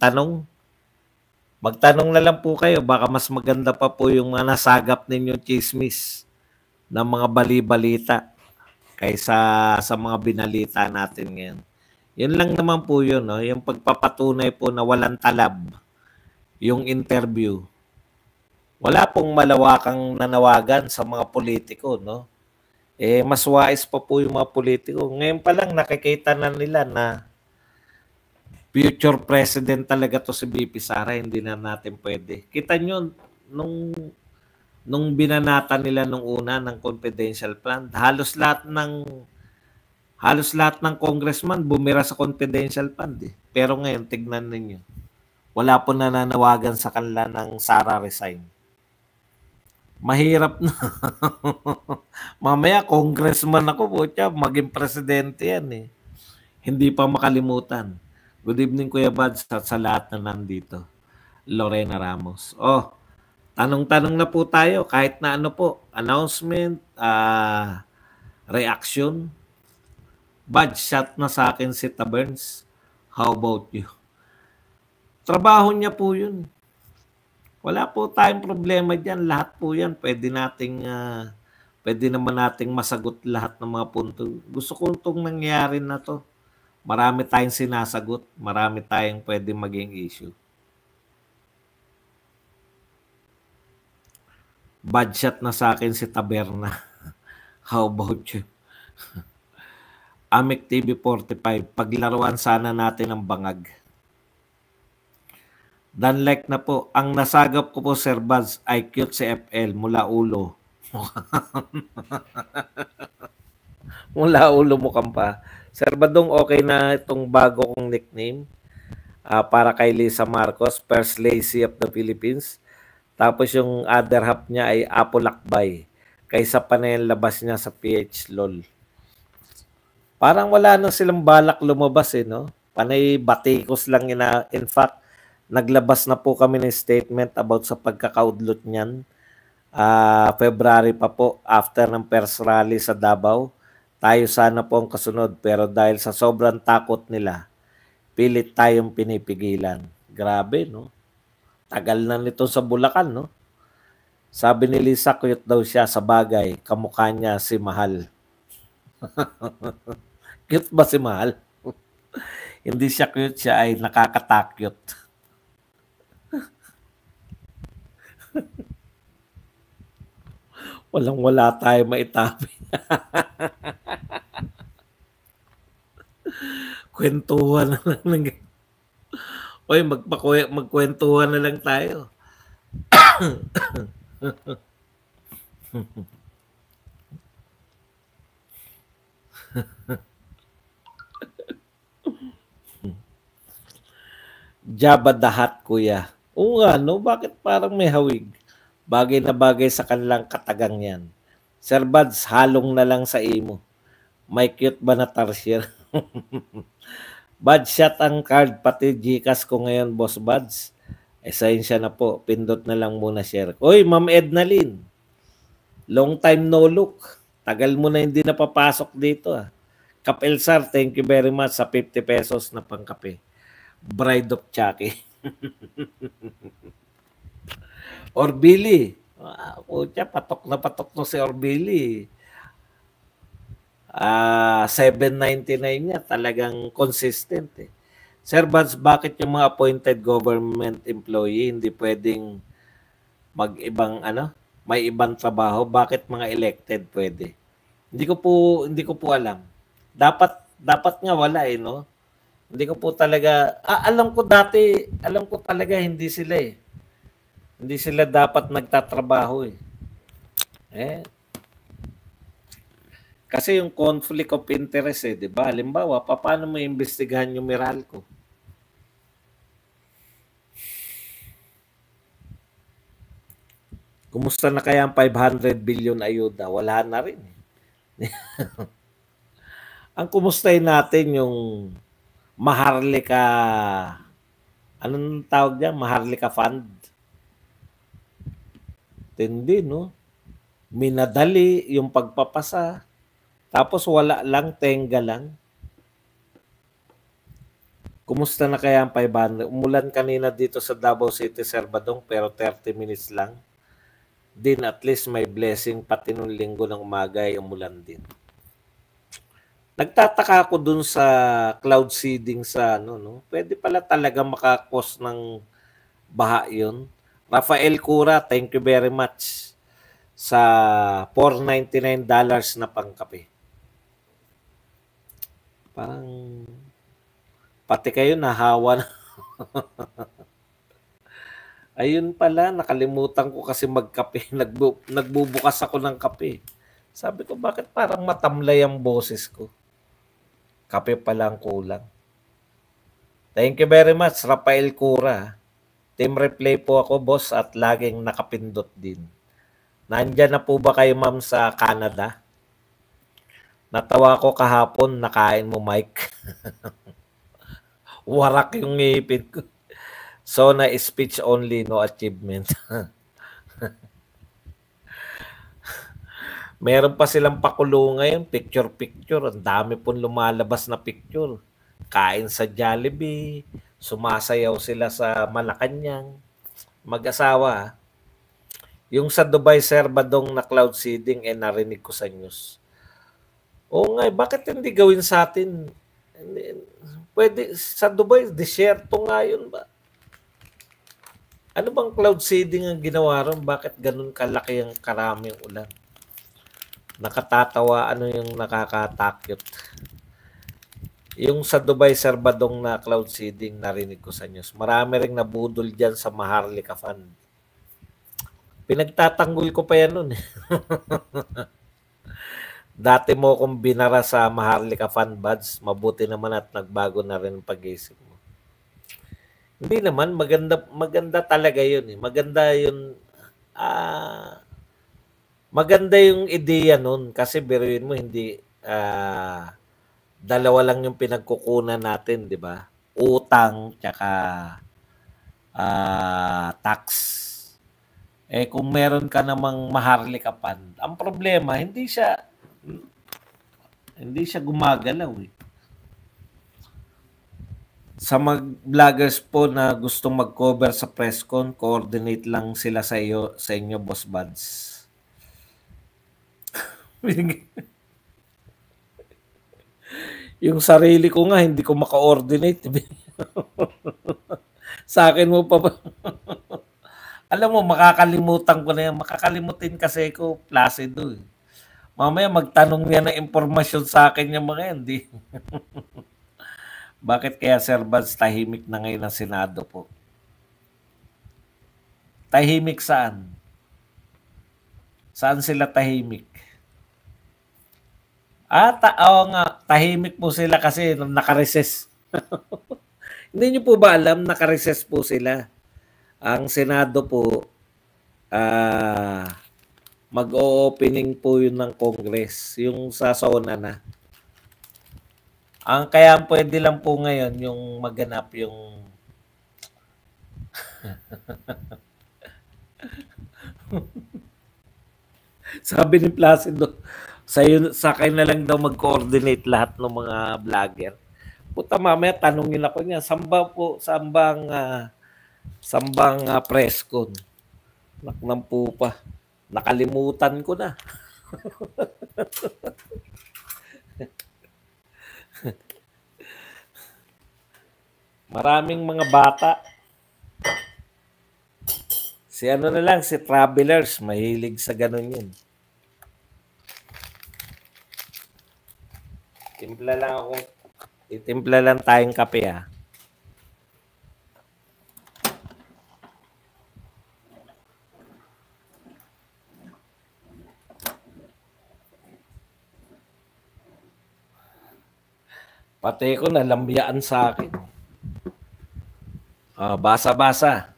magtanong. Magtanong na lang po kayo, baka mas maganda pa po yung mga nasagap ninyong chismis ng mga bali-balita kaysa sa mga binalita natin ngayon. Yun lang naman po yun, no? Yung pagpapatunay po na walang talab, yung interview. Wala pong malawakang nanawagan sa mga politiko, no? Mas wais pa po yung mga politiko. Ngayon pa lang nakikita na nila na future president talaga to si BP Sara, hindi na natin pwede. Kita nyo, nung binanata nila nung una ng confidential plan, halos lahat ng congressman bumira sa confidential fund eh. Pero ngayon, tignan ninyo. Wala po nananawagan sa kanila ng Sara resign. Mahirap na. Mamaya, congressman ako po siya, maging presidente yan eh. Hindi pa makalimutan. Good evening, Kuya Bads, at sa lahat na nandito. Lorena Ramos. Oh, tanong-tanong na po tayo, kahit na ano po, announcement, reaction. Bad shot na sa akin si Taberns. How about you? Trabaho niya po yun. Wala po tayong problema dyan. Lahat po yan. Pwede naman nating masagot lahat ng mga punto. Gusto ko itong nangyari na to. Marami tayong sinasagot. Marami tayong pwede maging issue. Bad shot na sa akin si Taberna. How about you? Amik TV 45. Paglaruan sana natin ang bangag. Danlek na po. Ang nasagap ko po, Sir Buzz, ay cute si FL mula ulo. Mula ulo mo pa. Sir Badong, okay na itong bago kong nickname para kay Lisa Marcos, First Lady of the Philippines. Tapos yung other half niya ay Apo Lakbay. Kaysa pa na yung labas niya sa PH LOL. Parang wala na silang balak lumabas eh, no? Panay batikos lang in fact, naglabas na po kami ng statement about sa pagkakaudlot niyan. February pa po, after ng first rally sa Davao. Tayo sana po ang kasunod, pero dahil sa sobrang takot nila, pilit tayong pinipigilan. Grabe, no? Tagal na nito sa Bulacan, no? Sabi ni Lisa, cute daw siya sa bagay. Kamukha niya si Mahal. Cute ba si Mahal? Hindi siya cute, siya ay nakakatakyot. Walang-wala tayo maitabi. Kwentuhan na lang. Oy, magkwentuhan na lang tayo. Jabba dahat, kuya. Oo nga, no? Bakit parang may hawig? Bagay na bagay sa kanilang katagang yan. Sir Buds, halong na lang sa imo. May cute ba na tarsier? Bad shot ang card, pati Gcash ko ngayon, Boss Buds. Esensya na po, pindot na lang muna share. Oy, Ma'am Edna Lynn. Long time no look. Tagal mo na hindi napapasok dito. Kap Elsar, thank you very much sa 50 pesos na pangkape. Bride of Chucky. Orbili. Patok na si Orbili. 799 niya. Talagang consistent eh. Sir Buds, bakit yung mga appointed government employee hindi pwedeng may ibang trabaho? Bakit mga elected pwede? Hindi ko po alam. Dapat nga wala eh, no? Hindi ko po talaga alam ko talaga hindi sila eh. Hindi sila dapat nagtatrabaho eh. Kasi yung conflict of interest eh, 'di ba? Halimbawa, paano mo imbestigahan yung Meralco? Kumusta na kaya ang 500 billion ayuda? Wala na rin. Ang kumustahin natin yung Maharlika, anong tawag diyan? Maharlika Fund. Tindi, no? Minadali yung pagpapasa. Tapos wala lang, tenga lang. Kumusta na kaya ang 500? Umulan kanina dito sa Davao City, Sir Badong, pero 30 minutes lang. Din at least may blessing pati nung linggo ng umaga ay umulan din. Nagtataka ako dun sa cloud seeding sa ano, no? Pwede pala talaga makakos ng baha yun. Rafael Cura, thank you very much sa $499 na pangkape. Parang pati kayo nahawa na. Ayun pala, nakalimutan ko kasi magkape. Nagbubukas ako ng kape. Sabi ko, bakit parang matamlay ang boses ko? Kape pala ang kulang. Thank you very much, Rafael Cura. Team replay po ako, boss, at laging nakapindot din. Nandyan na po ba kayo, ma'am, sa Canada? Natawa ko kahapon, nakain mo, Mike. Warak yung ngipin ko. So, na speech only, no achievement. Meron pa silang pakulo ngayon, picture-picture. Ang dami pong lumalabas na picture. Kain sa Jollibee, sumasayaw sila sa Malacanang. Mag-asawa. Yung sa Dubai, Sir Badong na cloud seeding, narinig ko sa news. Oo nga, bakit hindi gawin sa atin? Pwede, sa Dubai, desierto nga yun ba? Ano bang cloud seeding ang ginawa ron? Bakit ganun kalaki ang karaming ulan? Nakatatawa, ano yung nakakatakot? Yung sa Dubai, Sir Badong na cloud seeding, narinig ko sa news. Marami ring nabudol dyan sa Maharlika Fund. Pinagtatanggol ko pa yan nun. Dati mo kung binara sa Maharlika Fund Buds, mabuti naman at nagbago na rin pag-isip mo. Hindi naman, maganda talaga yun. Maganda yun. Maganda yung ideya nun kasi biruin mo hindi dalawa lang yung pinagkukunan natin, di ba? Utang tsaka tax. Kung meron ka namang Maharlika Fund, ang problema hindi siya gumagalaw eh. Sa vloggers po na gustong mag-cover sa presscon, coordinate lang sila sa inyo, Boss Buds. Yung sarili ko nga, hindi ko maka-ordinate. Sa akin mo pa ba? Alam mo, makakalimutan ko na yan. Makakalimutin kasi ko, Placido. Mamaya magtanong niya ng impormasyon sa akin yung mga yan. Di. Bakit kaya Sir Buds tahimik na ngayon ang Senado po? Tahimik saan? Saan sila tahimik? Oo nga, tahimik po sila kasi nakareses. Hindi niyo po ba alam, nakareses po sila? Ang Senado po, mag-o-opening po yun ng Congress, yung sa SONA na. Ang kaya pwede lang po ngayon yung maganap yung sabi ni Placido, sa kayo na lang daw mag-coordinate lahat ng mga vlogger. Puta mamaya tanungin ako niya, sambang presscon. Naknang po pa. Nakalimutan ko na. Maraming mga bata. Si ano na lang, si Travelers, mahilig sa ganun yun. Itimpla lang tayong kape ah. Pati ko nalambyaan sa akin. Basa-basa.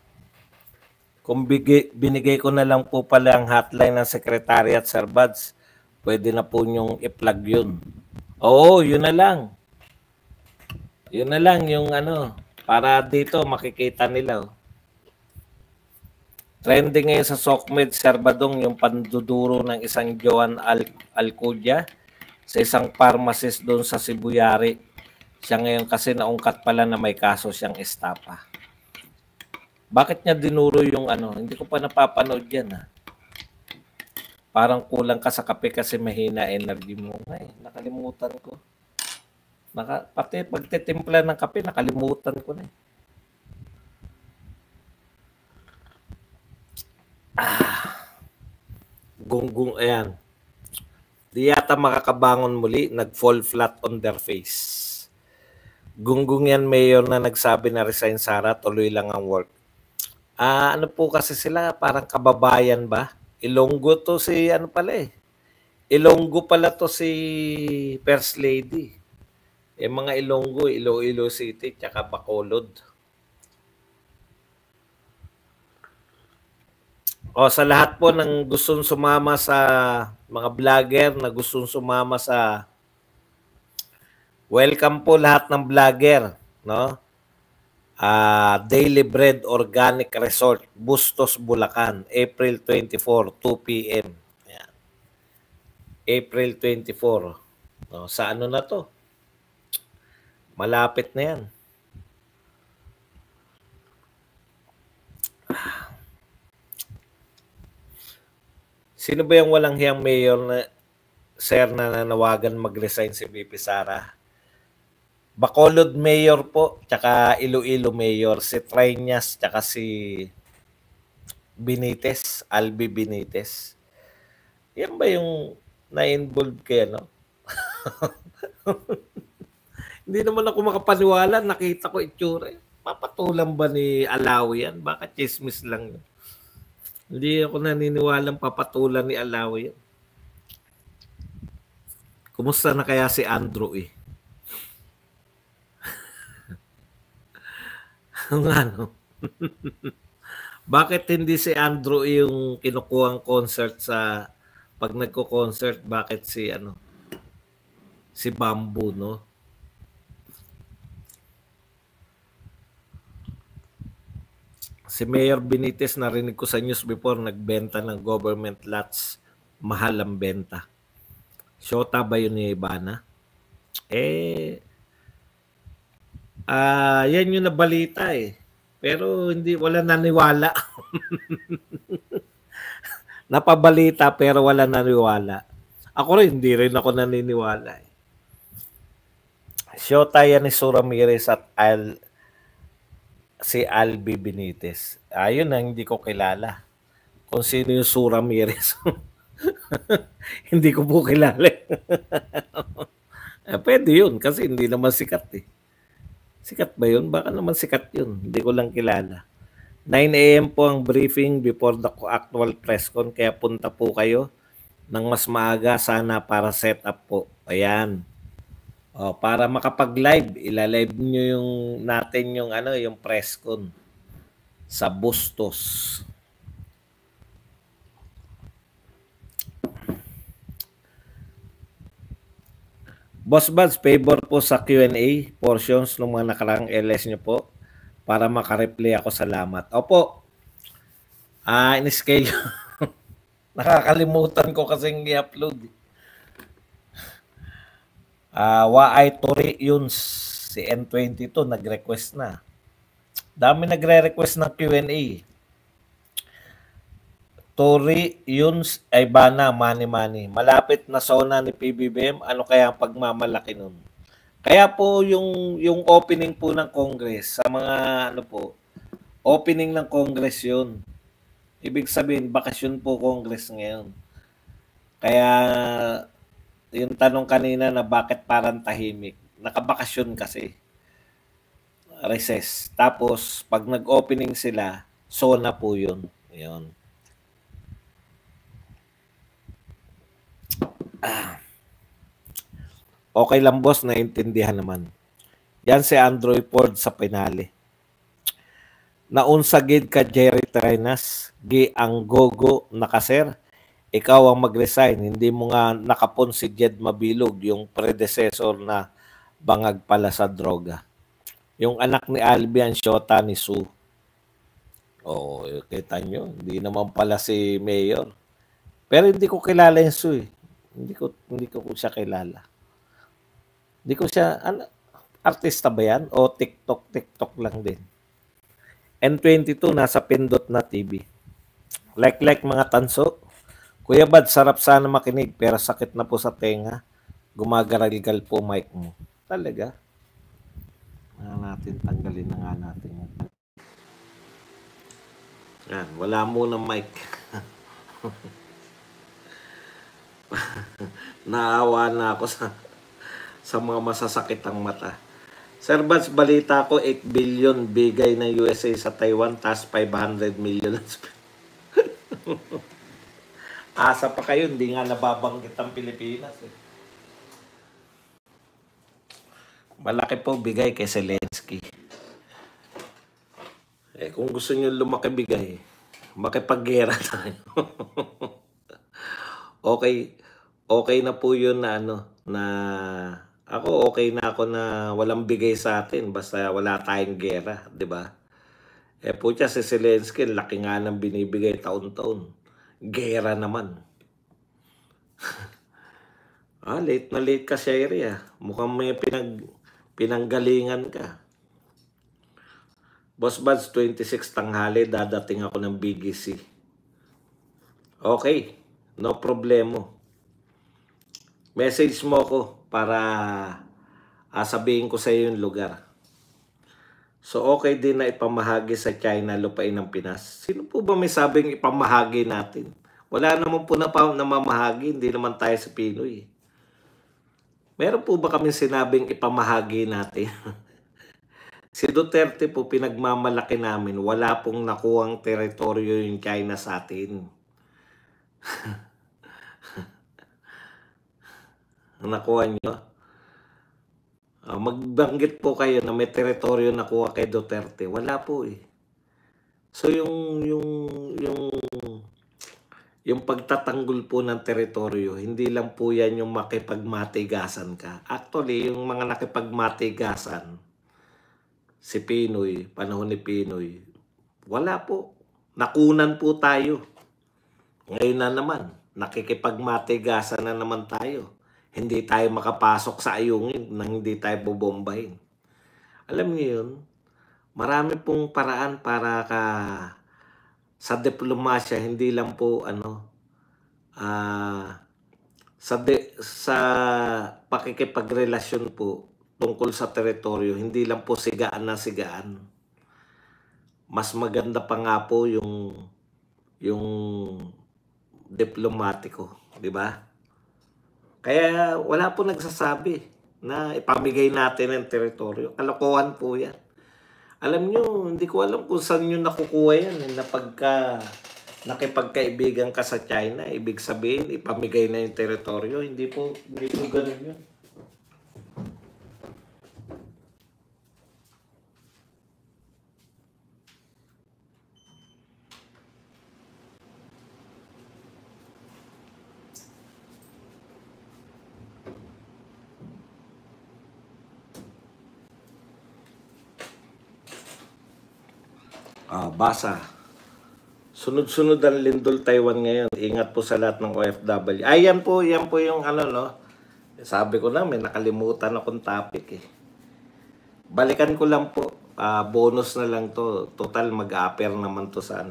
Kung binigay ko na lang po pala ang hotline ng Secretariat, Sir Buds, pwede na po nyong i-plug yun. Oo, yun na lang. Yun na lang yung ano, para dito makikita nila. Trending ngayon sa SOCMED, Sir Badong, yung panduduro ng isang Joan Alcudia sa isang pharmacist doon sa Sibuyari. Siya ngayon kasi naungkat pala na may kaso siyang estafa. Bakit niya dinuro yung ano? Hindi ko pa napapanood yan ha. Parang kulang ka sa kape kasi mahina energy mo. Ay, nakalimutan ko. Pati pagtitimpla ng kape, nakalimutan ko na eh. Gunggong, ayan. Di yata makakabangon muli, nag-fall flat on their face. Gunggong yan, mayor na nagsabi na resign Sara, tuloy lang ang work. Ano po kasi sila, parang kababayan ba? Ilonggo to si, ano pala eh. Ilonggo pala to si First Lady. Mga Ilonggo, Iloilo City, tsaka Bacolod. O sa lahat po ng gustong sumama sa mga vlogger na gustong sumama sa welcome po lahat ng vlogger, no? Daily Bread Organic Resort, Bustos, Bulacan, April 24, 2 p.m. Ayan. April 24. No, sa ano na to? Malapit na yan. Sino ba yung walang hiyang mayor na sir na nanawagan mag-resign si VP Sara? Bacolod Mayor po, tsaka Iloilo Mayor, si Triñas, tsaka si Benitez, Albi Benitez. Yan ba yung na-involve kaya, no? Hindi naman ako makapaniwala, nakita ko itsura. Papatulan ba ni Alawi yan? Baka chismis lang yun. Hindi ako naniniwalang papatulan ni Alawi yan. Kumusta na kaya si Andrew eh? Ano? Bakit hindi si Andrew yung kinukuhang concert sa pag nagko-concert, bakit si ano? Si Bamboo, no? Si Mayor Benitez, narinig ko sa news before, nagbenta ng government lots. Mahal ang benta. Shota ba yun ni Ivana? Yan yung nabalita eh. Pero wala naniwala. Napabalita pero wala naniwala. Ako rin, hindi rin ako naniniwala eh. Shota yan ni Sue Ramirez at si Albi Benitez. Ayun na hindi ko kilala. Kung sino yung Sue Ramirez. Hindi ko po kilala. Pwede yun kasi hindi naman sikat eh. Sikat ba yun? Baka naman sikat yun. Hindi ko lang kilala. 9 a.m. po ang briefing before the actual press con. Kaya punta po kayo ng mas maaga sana para set up po. Ayan. Para makapag-live, ilalive nyo yung natin yung yung press con sa Bustos. Boss Buds, favor po sa Q&A portions ng mga nakarang LS nyo po para makareply ako. Salamat. Opo. In-schedule. Nakakalimutan ko kasing i-upload. Waay Tori yun, si N22 nag-request na. Dami nagre-request ng Q&A. Tori Yuns ay bana, money. Malapit na zona ni PBBM, ano kaya ang pagmamalaki nun? Kaya po yung opening po ng Congress, sa mga opening ng Congress yun. Ibig sabihin, bakasyon po Congress ngayon. Kaya yung tanong kanina na bakit parang tahimik, nakabakasyon kasi. Recess. Tapos, pag nag-opening sila, zona po yun. Yun. Okay lang boss, naintindihan naman. Yan si Andrew Ford sa penale. Naunsagid ka Jerry Trinas, gi ang gogo nakaser, ikaw ang mag-resign, hindi mo nga nakapon si Jed Mabilog, yung predecessor na bangag pala sa droga. Yung anak ni Albian, Shota ni Sue. Kita nyo, hindi naman pala si Mayor. Pero hindi ko kilala yung Sue. Hindi ko siya kilala. Hindi ko siya, Artista ba yan? O TikTok lang din? N22 nasa Pindot na TV. Like mga tanso. Kuya Bad, sarap sana makinig pero sakit na po sa tenga. Gumagaragal po mic mo. Talaga? Natin, tanggalin na nga natin. Yan, wala muna mic. Naawa na ako sa mga masasakit ang mata. Sir Bats, balita ko 8 billion bigay ng USA sa Taiwan, tas 500 million. Asa pa kayo, hindi nga nababanggit ang Pilipinas. Malaki po bigay kay Zelensky. Kung gusto nyo lumaki bigay, makipaggera tayo. Okay na po yun na na ako okay na ako na walang bigay sa atin basta wala tayong gera, 'di ba? Po siya si Zelensky, laki nga ng binibigay taon-taon. Gera naman. Late na late ka, Sherry. Mukhang may pinanggalingan ka. Boss Buds, 26 tanghali, dadating ako ng BGC. Okay, no problemo. Message mo ko para sabihin ko sa iyo yung lugar. So okay din na ipamahagi sa China lupain ng Pinas. Sino po ba may sabing ipamahagi natin? Wala naman po na namamahagi, hindi naman tayo sa Pinoy. Meron po ba kami sinabing ipamahagi natin? Si Duterte po pinagmamalaki namin, wala pong nakuhang teritoryo yung China sa atin. Nakuha nyo? Magbanggit po kayo na may teritoryo nakuha kay Duterte. Wala po eh. So yung pagtatanggol po ng teritoryo, hindi lang po yan yung makipagmatigasan ka. Actually, yung mga nakipagmatigasan, si Pinoy, panahon ni Pinoy, wala po. Nakunan po tayo. Ngayon na naman, nakikipagmatigasan na naman tayo. Hindi tayo makapasok sa ayungin nang hindi tayo bobombahin. Alam niyo yun, marami pong paraan para sa diplomasya, hindi lang po sa pakikipagrelasyon po tungkol sa teritoryo, hindi lang po sigaan na sigaan. Mas maganda pa nga po yung diplomatiko, di ba? Kaya wala po nagsasabi na ipamigay natin ang teritoryo. Kalokohan po yan. Alam nyo, hindi ko alam kung saan nyo nakukuha yan. Na pagka nakipagkaibigan ka sa China, ibig sabihin, ipamigay na yung teritoryo. Hindi po ganun yun. Basa. Sunod-sunod ang lindol Taiwan ngayon. Ingat po sa lahat ng OFW. Yan po yung sabi ko na, may nakalimutan akong topic eh. Balikan ko lang po. Bonus na lang to. Total mag-a-appear naman to sa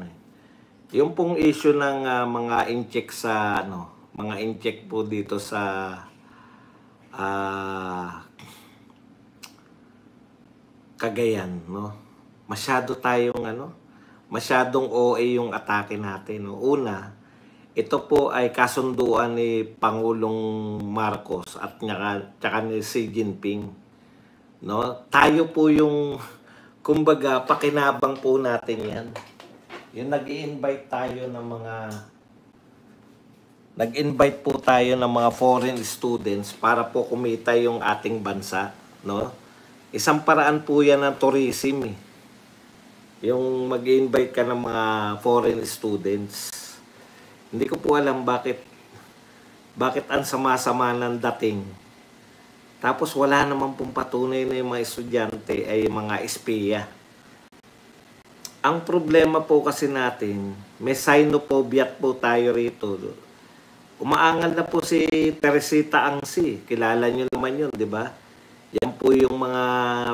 Yung pong issue ng mga incheck sa mga incheck po dito sa Cagayan, masyadong OA yung atake natin. Una, ito po ay kasunduan ni Pangulong Marcos at tsaka ni Xi Jinping. Tayo po yung, kumbaga, pakinabang po natin yan. Yung nag-i-invite po tayo ng mga foreign students para po kumita yung ating bansa. Isang paraan po yan ng tourism eh. Yung mag-invite ka ng mga foreign students. Hindi ko po alam bakit ang sama-sama ng dating. Tapos wala naman pong patunay na yung mga estudyante ay mga espiya. Ang problema po kasi natin, may xenophobia po tayo rito. Umaangal na po si Teresita Angsi. Kilala nyo naman yun, di ba? Yan po yung mga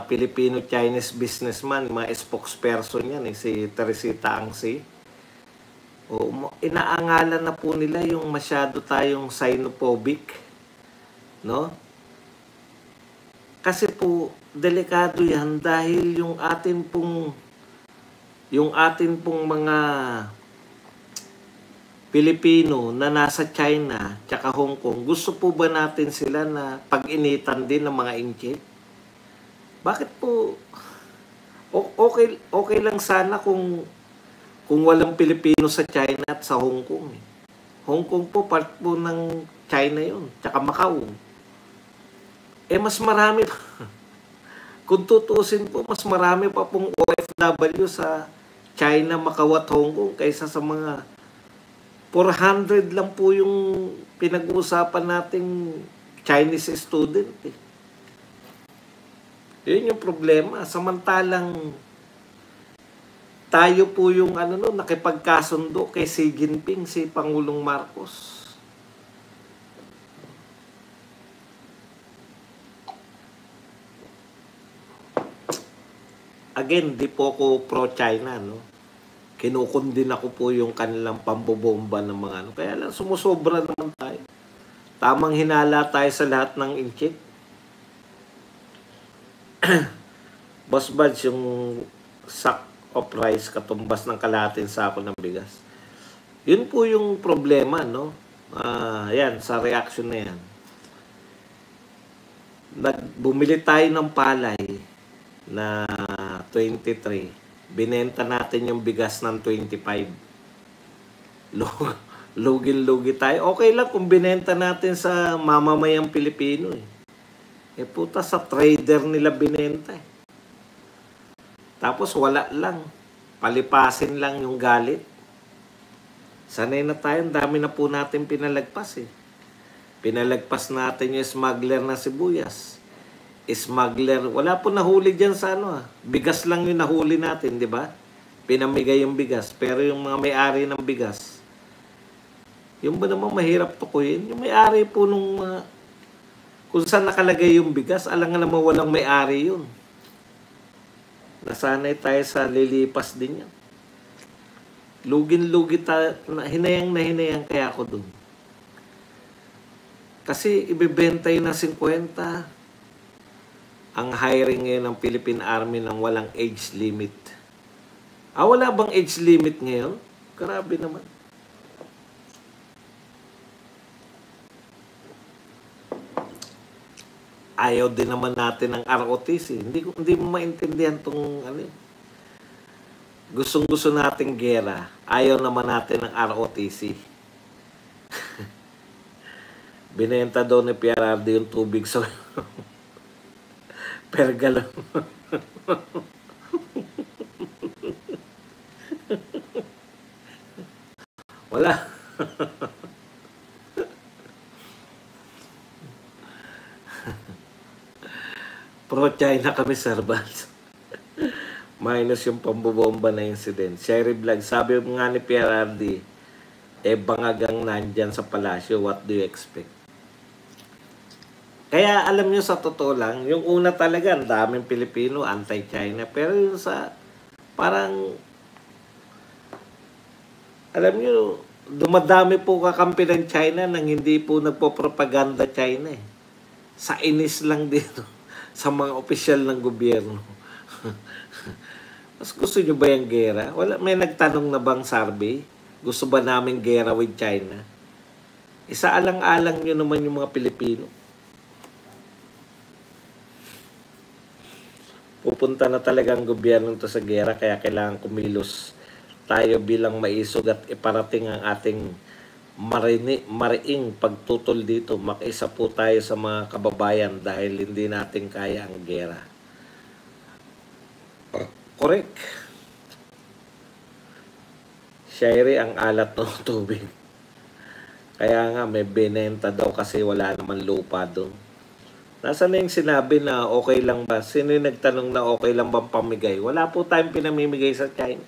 Filipino-Chinese businessman, mga spokesperson yan, si Teresita Angsi. O, inaangalan na po nila yung masyado tayong xenophobic, no? Kasi po, delikado yan dahil yung atin pong mga Pilipino na nasa China tsaka Hong Kong, gusto po ba natin sila na pag-initan din ng mga inchik? Bakit po okay lang sana kung walang Pilipino sa China at sa Hong Kong. Hong Kong po part po ng China 'yon, tsaka Macau. Mas marami pa. Kung tutuusin po, mas marami pa pong OFW sa China, Macau at Hong Kong kaysa sa mga 400 lang po yung pinag-uusapan nating Chinese student. Yun yung problema. Samantalang tayo po yung nakipagkasundo kay Xi Jinping, si Pangulong Marcos. Again, di po ako pro-China, no? Kinukundin ako po yung kanilang pambobomba ng mga Kaya lang, sumusobra naman tayo. Tamang hinala tayo sa lahat ng inchik. Boss Buds, yung sack of rice, katumbas ng kalahating sako ng bigas. Yun po yung problema, no? Yan, sa reaction na yan. Bumili tayo ng palay na 23. Binenta natin yung bigas ng 25. Lugin-lugi tayo. Okay lang kung binenta natin sa mamamayang Pilipino. Puta, sa trader nila binenta. Tapos wala lang. Palipasin lang yung galit. Sanay na tayo. Dami na po natin pinalagpas. Pinalagpas natin yung smuggler na sibuyas. Smuggler, wala po nahuli dyan sa bigas lang yung nahuli natin, di ba? Pinamigay yung bigas. Pero yung mga may-ari ng bigas, yung ba naman mahirap tukuyin? Yung may-ari po nung kung saan nakalagay yung bigas, alam nga naman walang may-ari yun. Nasanay tayo sa lilipas din yan. Lugin-lugi tayo, hinayang kaya ako dun. Kasi ibibenta yun na 50. Ang hiring ngayon ng Philippine Army ng walang age limit. Wala bang age limit ngayon? Grabe naman. Ayaw din naman natin ng ROTC. Hindi mo maintindihan itong Gustong-gusto nating gera. Ayaw naman natin ng ROTC. Binenta daw ni PRRD yung tubig sa per galon. Wala. Pro-China kami, Sir Bals. Minus yung pambobomba na incident. Sherry Vlog, sabi nga ni PRRD, bangagang nandyan sa palasyo, what do you expect? Kaya alam nyo, sa totoo lang, yung una talaga, ang daming Pilipino, anti-China. Pero yung parang, alam nyo, dumadami po kakampi ng China nang hindi po nagpo-propaganda China. Sa inis lang dito, sa mga opisyal ng gobyerno. Mas gusto nyo ba yung gera? May nagtanong na bang survey? Gusto ba namin gera with China? Isaalang-alang nyo naman yung mga Pilipino. Pupunta na talaga ang gobyerno to sa gera, kaya kailangan kumilos tayo bilang maisog at iparating ang ating mariing pagtutol dito. Makiisa po tayo sa mga kababayan dahil hindi natin kaya ang gera. Correct. Sherry, ang alat ng tubig. Kaya nga may binenta daw kasi wala naman lupa doon. Nasaan na yung sinabi na okay lang ba? Sino yung nagtanong na okay lang bang pamigay? Wala po tayong pinamimigay sa China.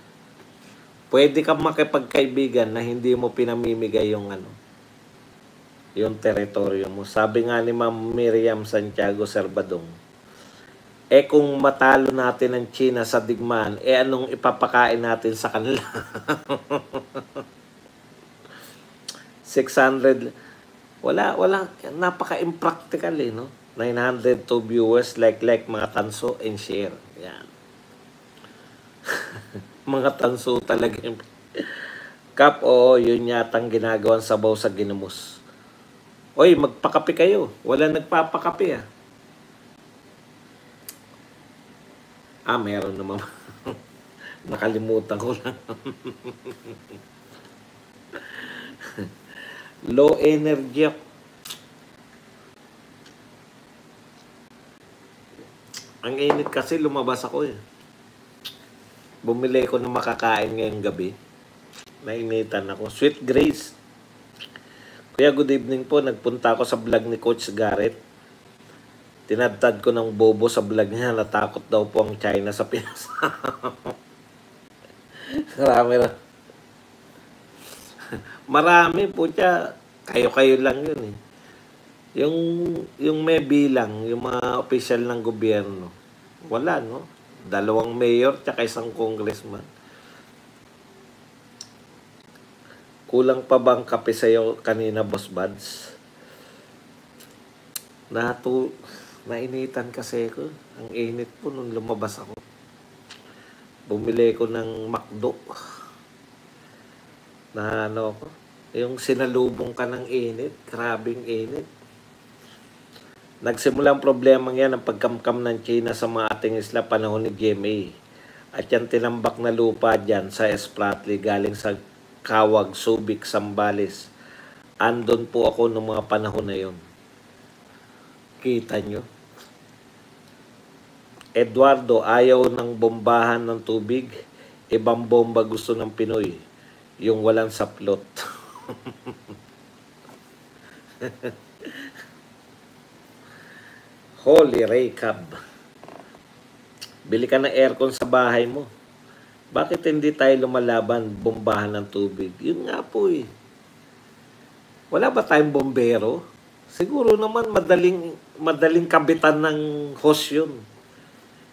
Pwede kang makipagkaibigan na hindi mo pinamimigay yung yung teritoryo mo. Sabi nga ni Ma'am Miriam Santiago Serbadong, Eh kung matalo natin ang China sa digmaan, eh anong ipapakain natin sa kanila? 600, wala, napaka-impractical eh, no? 902 viewers, like mga tanso and share. Yan. Mga tanso talaga yung Kap, oo, yun yatang ginagawang sabaw sa ginamos. Oy, magpakape kayo. Wala nagpapakape ah. Meron naman. Nakalimutan ko lang. Low energy ako. Ang init kasi lumabas ako eh. Bumili ko ng makakain ngayong gabi. Nainitan ako. Sweet Grace. Kuya, good evening po. Nagpunta ako sa vlog ni Coach Garrett. Tinadtad ko ng bobo sa vlog niya. Natakot daw po ang China sa Pinas. Marami po siya. Kayo-kayo lang yun eh. Yung may bilang, yung mga opisyal ng gobyerno. Wala, no? 2 mayor tsaka 1 congressman. Kulang pa bang kape sa'yo kanina, Boss Buds? Nainitan kasi ko. Ang init po nung lumabas ako. Bumili ko ng McDo. Na ano ko, yung sinalubong ka ng init. Grabing init. Nagsimula ang problema yan ang pagkamkam ng China sa mga ating isla panahon ni GMA. At yan tinambak na lupa dyan sa Espratli galing sa Kawag, Subic, Sambales. Andon po ako noong mga panahon na yon. Kita nyo? Eduardo, ayaw ng bombahan ng tubig. Ibang bomba gusto ng Pinoy. Yung walang saplot. Holy Ray Cab. Bili ka ng aircon sa bahay mo. Bakit hindi tayo lumalaban, bombahan ng tubig? Yun nga po eh. Wala ba tayong bombero? Siguro naman madaling kabitan ng hose yun.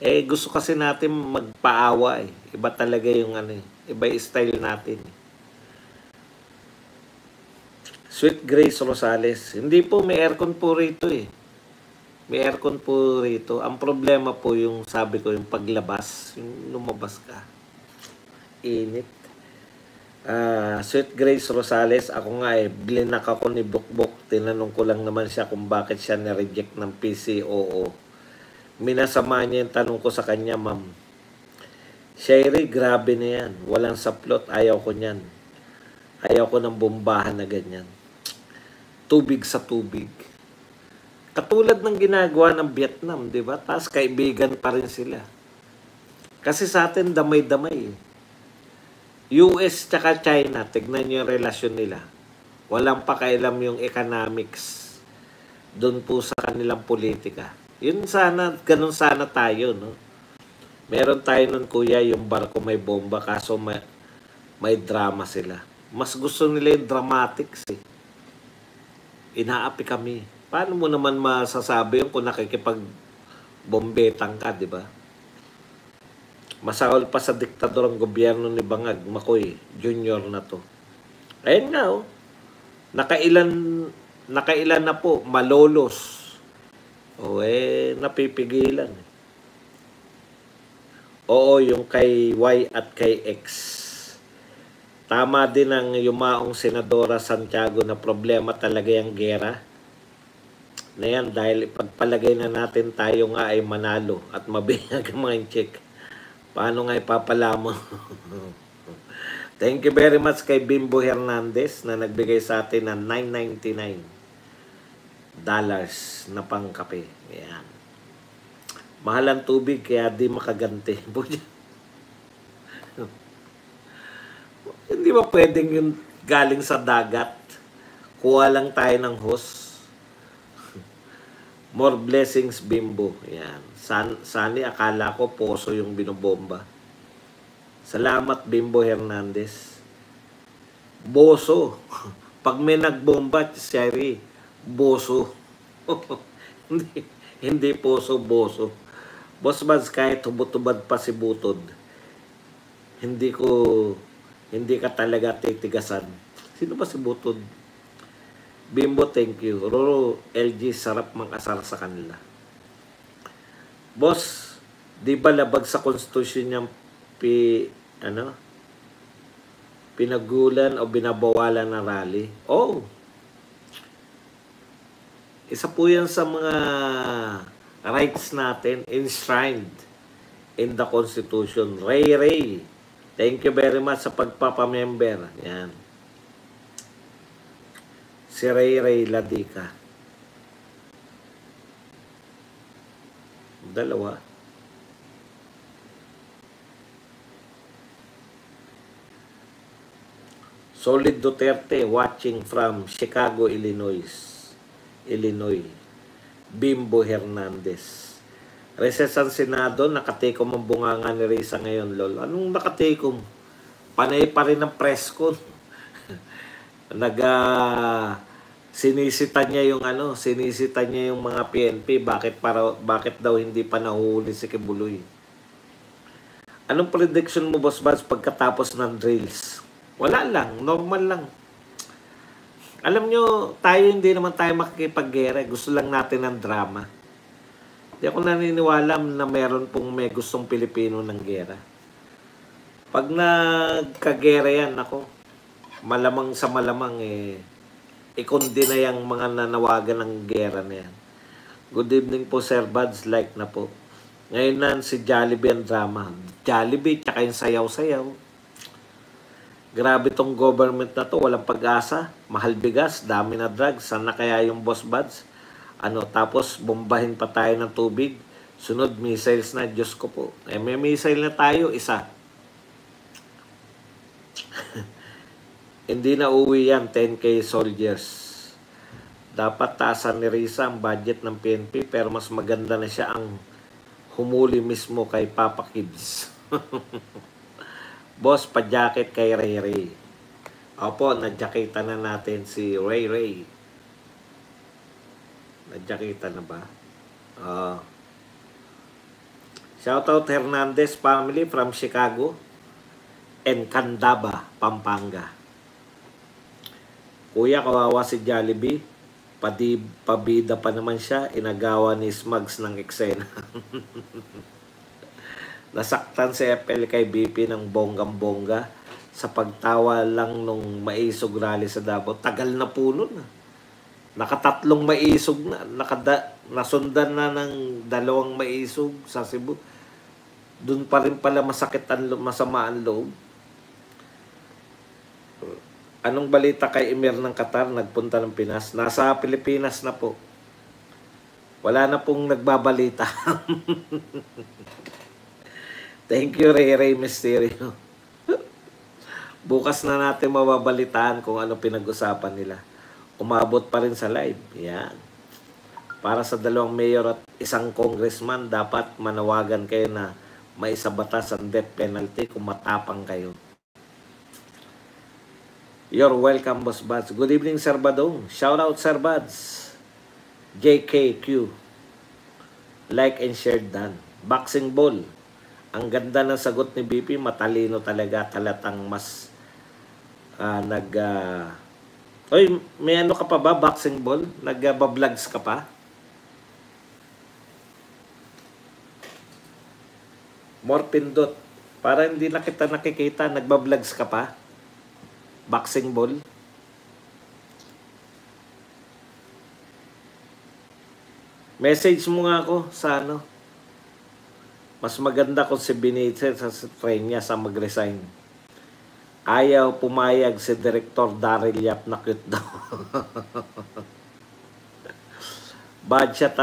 Eh gusto kasi natin magpaawa eh. Iba talaga yung ano eh. Iba yung style natin eh. Sweet Grace Rosales. Hindi po, may aircon po rito eh. May aircon po rito. Ang problema po yung sabi ko, yung paglabas. Yung lumabas ka. Init. Sweet Grace Rosales, ako nga eh, blinak ako ni Bukbok. Tinanong ko lang naman siya kung bakit siya na-reject ng PCOO. Minasama niya yung tanong ko sa kanya, ma'am. Sherry, grabe na yan. Walang saplot, ayaw ko niyan. Ayaw ko ng bombahan na ganyan. Tubig sa tubig. Katulad ng ginagawa ng Vietnam, di ba? Tapos kaibigan pa rin sila. Kasi sa atin, damay-damay eh. US tsaka China, tignan nyo yung relasyon nila. Walang pakailam yung economics doon po sa kanilang politika. Yun sana, ganun sana tayo, no? Meron tayo nun, kuya, yung barko may bomba, kaso may drama sila. Mas gusto nila yung dramatics eh. Inaapi kami. Paano mo naman masasabi yung kung nakikipag-bombetang ka, di ba? Masahol pa sa diktador ang gobyerno ni Bangag Makoy Junior na to. Ayun nga oh. Nakailan na po, malolos. Napipigilan. Oo, yung kay Y at kay X. Tama din ang yumaong Senadora Santiago na problema talaga yung gera. Na yan, dahil pagpalagay na natin tayo nga ay manalo at mabihag ang mga check. Paano nga ipapala mo? Thank you very much kay Bimbo Hernandez na nagbigay sa atin ng $9.99 na pangkape. Ayan. Mahal ang tubig kaya di makaganti. Hindi ba pwedeng yung galing sa dagat? Kuha lang tayo ng hose. More blessings, Bimbo. Ayan. Sani, akala ko poso yung binobomba. Salamat, Bimbo Hernandez. Boso. Pag may nagbomba, Sherry, boso. hindi poso, boso. Boss Mads, kahit hubot-hubad pa si Butod, hindi ka talaga titigasan. Sino ba si Butod? Bimbo, thank you. Roro, LG, sarap mang-asar sa kanila. Boss, di ba labag sa konstitusyon niyang pinagulan o binabawalan na rally? Oh, isa po yan sa mga rights natin enshrined in the Constitution. Ray, thank you very much sa pagpapamember. Yan. Si Ray Ladica. Dalawa. Solid Duterte watching from Chicago, Illinois. Bimbo Hernandez. Reses ang Senado, nakatikom ang bunganga ni Risa ngayon, lol. Anong nakatikom? Panay pa rin ang press con. Sinisita niya yung mga PNP, bakit daw hindi pa nahuhuli si Kibuloy? Anong prediction mo, Boss Mads, pagkatapos ng drills? Wala lang, normal lang. Alam nyo, hindi naman tayo makikipaggera. Gusto lang natin ng drama. Di ako naniniwala na may gustong Pilipino ng gera. Pag nagkagera yan, malamang ikundi na yung mga nanawagan ng gera na yan. Good evening po, Sir Buds. Like na po. Ngayon na si Jollibee ang drama. Jollibee, tsaka yung sayaw-sayaw. Grabe tong government na to, walang pag-asa, mahal bigas, dami na drugs, sana kaya yung Boss Buds? Tapos bombahin pa tayo ng tubig, sunod missiles na, Diyos ko po. May missile na tayo, isa. Hindi na uwi yan, 10K soldiers. Dapat taasan ni Risa ang budget ng PNP, pero mas maganda na siya ang humuli mismo kay Papa Kids. Boss, pa-jacket kay Ray. Opo, na-jacketa na natin si Ray. Na-jacketa na ba? Shoutout Hernandez family from Chicago and Candaba, Pampanga. Kuya, kawawa si Jollibee. Pabida pa naman siya. Inagawa ni Smugs ng eksena. Nasaktan si FL kay BP ng bonggang-bongga sa pagtawa lang nung maisog rally sa Davao. Tagal na po nun. Nakatatlong maisog na. Nasundan na ng 2 maisog sa Cebu. Doon pa rin pala masama ang loob. Anong balita kay Emir ng Qatar? Nagpunta ng Pinas. Nasa Pilipinas na po. Wala na pong nagbabalita. Thank you, Ray Mysterio. Bukas na natin mababalitaan kung ano pinag-usapan nila. Umabot pa rin sa live. Yan. Para sa 2 mayor at 1 congressman, dapat manawagan kayo na may isa batas ang death penalty kung matapang kayo. You're welcome, Boss Buds. Good evening, Sir Badong. Shout out, Sir Buds. JKQ. Like and share done. Boxing ball. Ang ganda ng sagot ni BP, matalino talaga, talatang mas may ano ka pa ba, boxing ball? Nagba-vlogs ka pa? More pindot. Para hindi na kita nakikita, nagba-vlogs ka pa? Boxing ball? Message mo nga ako sa Mas maganda kung si Benitez sa train niya sa mag-resign. Ayaw pumayag si Director Daryl Yap na cute daw. Bad siya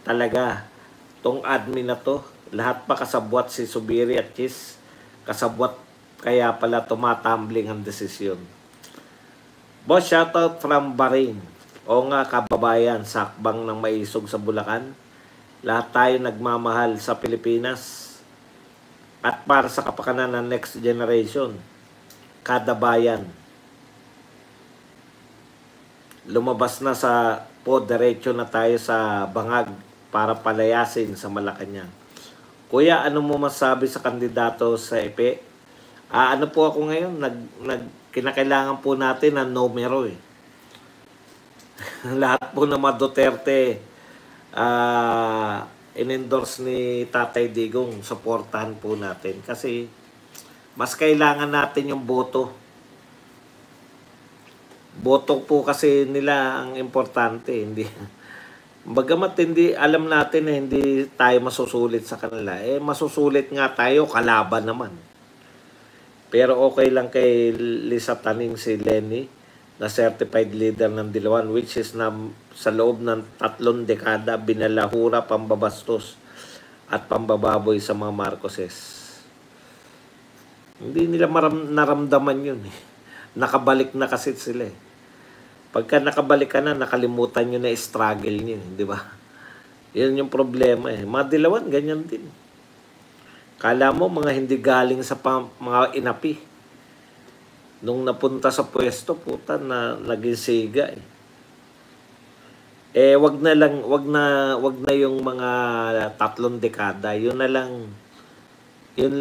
talaga. Tong admin na to, lahat pa kasabwat si Subiri at Chis. Kasabwat kaya pala tumatumbling ang desisyon. Boss, shoutout from Bahrain. O nga, kababayan, sakbang ng maisog sa Bulacan. Lahat tayo nagmamahal sa Pilipinas at para sa kapakanan ng next generation. Kada bayan. Lumabas na diretso na tayo sa bangag para palayasin sa Malacanang. Kuya, ano mo masabi sa kandidato sa EP? Ano po ako ngayon, kinakailangan po natin ng numero eh. Lahat po ng mga Duterte in-endorse ni Tatay Digong, supportahan po natin. Kasi mas kailangan natin yung boto. Boto po kasi nila ang importante, hindi. Bagamat hindi alam natin na hindi tayo masusulit sa kanila, masusulit nga tayo, kalaban naman. Pero okay lang kay Lisa Taning si Lenny na certified leader ng Dilawan, which is na sa loob ng 3 dekada binalahura, pambabastos at pambababoy sa mga Marcoses. Hindi nila naramdaman yun eh. Nakabalik na kasi sila eh. Pagka nakabalik ka na, nakalimutan nyo na struggle nyo, di ba? Yan yung problema eh. Mga Dilawan, ganyan din. Kala mo mga hindi galing sa mga inapi. Nung napunta sa pwesto, puta na naging siga eh. Wag na yung mga 3 dekada. Yun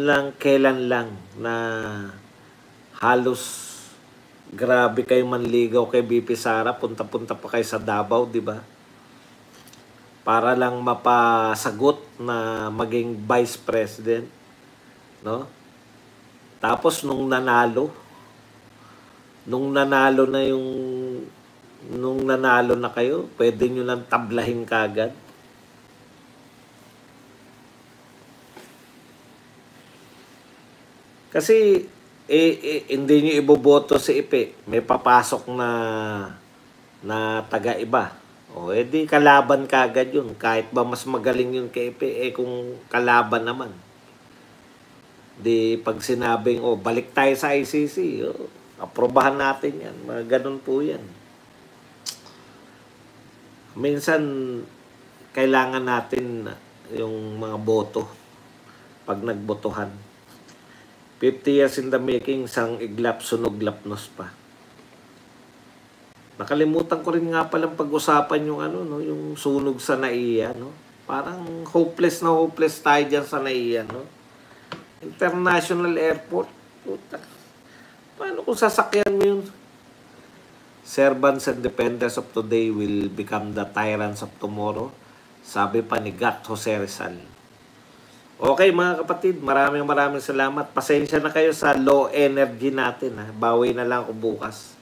lang kailan lang na halos grabe kayo manligaw kay BP Sara, punta-punta pa kayo sa Davao, di ba? Para lang mapasagot na maging vice president, no? Tapos nung nanalo na kayo, pwede nyo lang tablahin kagad. Kasi hindi nyo iboboto si Ipe, may papasok na taga-iba. Di kalaban kagad yun. Kahit ba mas magaling yun kay Ipe, kung kalaban naman. Di pag sinabing, balik tayo sa ICC, aprobahan natin yan. Mga ganun po yan. Minsan, kailangan natin yung mga boto pag nagbotohan. 50 years in the making, sang iglap, sunog, lapnos pa. Nakalimutan ko rin nga palang pag-usapan yung yung sunog sa NAIA, no? Parang hopeless tayo dyan sa NAIA, no? International Airport. Puta. Paano kung sasakyan mo yun? Servants and dependents of today will become the tyrants of tomorrow. Sabi pa ni Gat Jose Rizal. Okay mga kapatid, maraming salamat. Pasensya na kayo sa low energy natin. Bawi na lang ako bukas.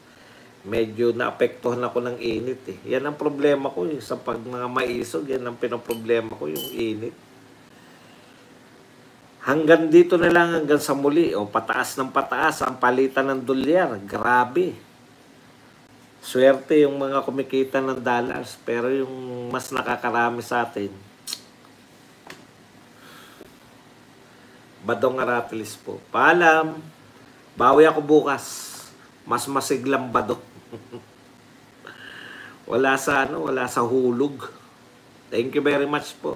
Medyo naapektuhan ako ng init eh. Yan ang problema ko eh. Sa mga maisog, yan ang pinoproblema ko, yung init. Hanggang dito na lang, hanggang sa muli. Pataas ng pataas ang palitan ng dolyar. Grabe. Swerte yung mga kumikita ng dollars. Pero yung mas nakakarami sa atin, Badong Aratilis po. Paalam. Bawi ako bukas. Mas masiglang badong. wala sa hulog. Thank you very much po.